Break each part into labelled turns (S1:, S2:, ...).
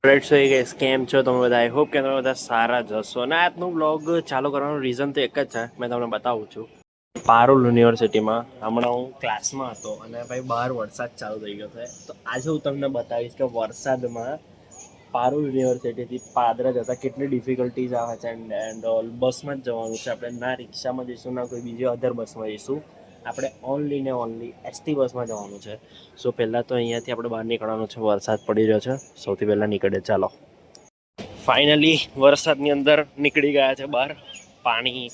S1: Friends થઈ ગઈ કેમ છો તમે બધા? આઈ હોપ કે તમે બધા સારા જ હશો. અને આજનો બ્લોગ ચાલુ કરવાનું રીઝન તો એક જ છે, મેં તમને બતાવું છું. પારુલ યુનિવર્સિટીમાં હમણાં હું ક્લાસમાં હતો અને ભાઈ બહાર વરસાદ ચાલુ થઈ ગયો છે. તો આજે હું તમને બતાવીશ કે વરસાદમાં પારુલ યુનિવર્સિટીથી પાદરા જતાં કેટલી ડિફિકલ્ટીઝ આવે છે. એન્ડ ઓલ બસમાં જ જવાનું છે આપણે, ના રિક્ષામાં જઈશું ના કોઈ બીજી અધર બસમાં જઈશું. આપણે ઓનલી ને ઓનલી એસટી બસમાં જવાનું છે. સો પહેલાં તો અહીંયાથી આપણે બહાર નીકળવાનું છે. વરસાદ પડી રહ્યો છે, સૌથી પહેલાં નીકળે ચાલો. ફાઇનલી વરસાદની અંદર નીકળી ગયા છે બહાર. પાણી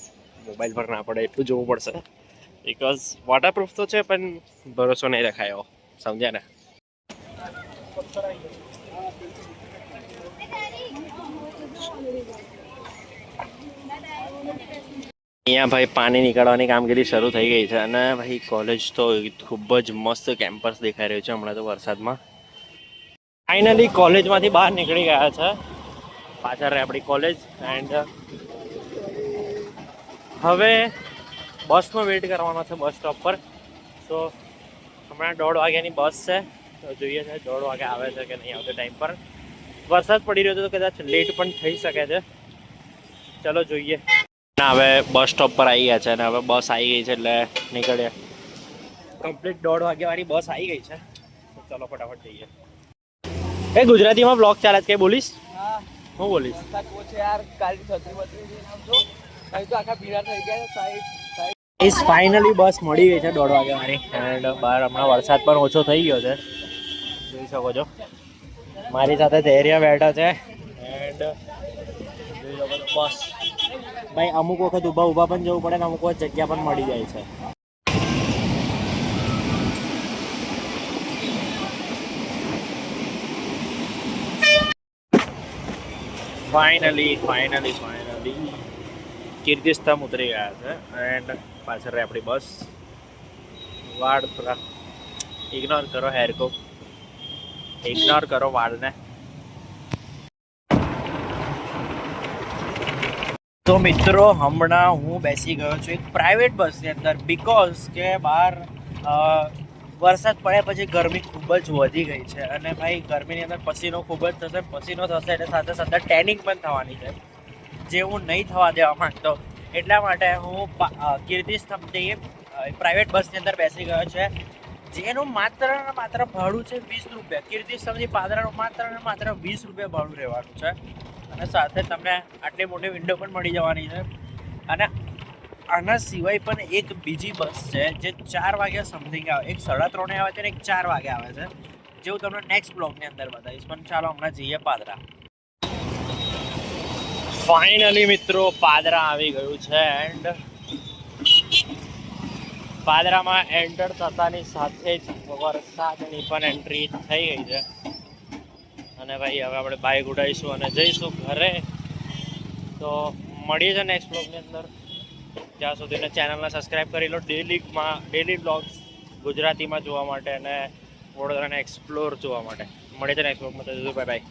S1: મોબાઈલ પર ના પડે એટલું જોવું પડશે, બિકોઝ વોટરપ્રૂફ તો છે પણ ભરોસો નહીં રખાયો, સમજ્યા ને? અહીંયા ભાઈ પાણી નીકાળવાની કામગીરી શરૂ થઈ ગઈ છે. અને ભાઈ કોલેજ તો ખૂબ જ મસ્ત કેમ્પસ દેખાઈ રહ્યું છે હમણાં તો વરસાદમાં. ફાઇનલી કોલેજમાંથી બહાર નીકળી ગયા છે. પાછળ રહે આપણી કોલેજ. એન્ડ હવે બસનો વેઇટ કરવાનો છે બસ સ્ટોપ પર. તો હમણાં 1:30 વાગ્યાની બસ છે, તો જોઈએ છે 1:30 વાગે આવે છે કે નહીં આવતો ટાઈમ પર. વરસાદ પડી રહ્યો છે તો કદાચ લેટ પણ થઈ શકે છે, ચલો જોઈએ. હવે બસ સ્ટોપ પર આવી ગયા છે અને હવે બસ આવી ગઈ છે એટલે નીકળીએ. કમ્પ્લીટ 1:30 વાગ્યાવાળી બસ આવી ગઈ છે, તો ચલો ફટાફટ જઈએ. એ ગુજરાતીમાં બ્લોગ ચાલે છે, કઈ બોલીશ?
S2: હા,
S1: હું બોલીશ?
S2: યાર કાલની છત્રી બત્રી આવજો, કઈ તો આખા ભીડા થઈ ગયા સાઈડ.
S1: ઇસ ફાઇનલી બસ મળી ગઈ છે 1:30 વાગ્યાવાળી. એન્ડ બહાર હમણાં વરસાદ પણ ઓછો થઈ ગયો છે, જોઈ શકો છો. મારી સાથે ધૈર્ય બેઠા છે. એન્ડ જોઈ શકો છો બસ. ભાઈ અમુક વખત ઊભા પણ જવું પડે ને અમુક વખત જગ્યા પણ મળી જાય છે. ફાઇનલી કીર્તિસ્તંભ ઉતરી ગયા છે. એન્ડ પાછળ આપણી બસ. વાળ થોડા ઇગ્નોર કરો, હેરકો ઇગ્નોર કરો વાળને. તો મિત્રો હમણાં હું બેસી ગયો છું એક પ્રાઇવેટ બસની અંદર, બિકોઝ કે બહાર વરસાદ પડ્યા પછી ગરમી ખૂબ જ વધી ગઈ છે. અને ભાઈ ગરમીની અંદર પસીનો ખૂબ જ થશે, પસીનો થશે એટલે સાથે સાથે ટેનિંગ પણ થવાની છે, જે હું નહીં થવા દેવા માંગતો. એટલા માટે હું કીર્તિસ્તંભથી પ્રાઇવેટ બસની અંદર બેસી ગયો છે, જેનું માત્ર ને માત્ર ભાડું છે 20 રૂપિયા. કીર્તિસ્તંભથી પાદરાનું માત્ર ને માત્ર 20 રૂપિયા ભાડું રહેવાનું છે. અને સાથે તમને આટલી મોટી વિન્ડો પણ મળી જવાની છે. અને આના સિવાય પણ એક બીજી બસ છે જે 4 વાગ્યા સમથિંગ આવે, એક 3:30 આવે છે અને એક 4 વાગે આવે છે, જે હું તમને નેક્સ્ટ બ્લોગની અંદર બતાવીશ. પણ ચાલો હમણાં જઈએ પાદરા. ફાઇનલી મિત્રો પાદરા આવી ગયું છે. એન્ડ પાદરામાં એન્ટર થતાની સાથે જ વરસાદની પણ એન્ટ્રી થઈ ગઈ છે. અને ભાઈ હવે આપણે બાઇક ઉડાવીશું અને જઈશું ઘરે. તો મળીએ છીએ નેક્સ્ટ બ્લોગની અંદર. ત્યાં સુધીને ચેનલને સબસ્ક્રાઈબ કરી લો ડેલી બ્લોગ્સ ગુજરાતીમાં જોવા માટે અને વડોદરાને એક્સપ્લોર જોવા માટે. મળીએ છીએ નેક્સ્ટ બ્લોગમાં. Bye bye.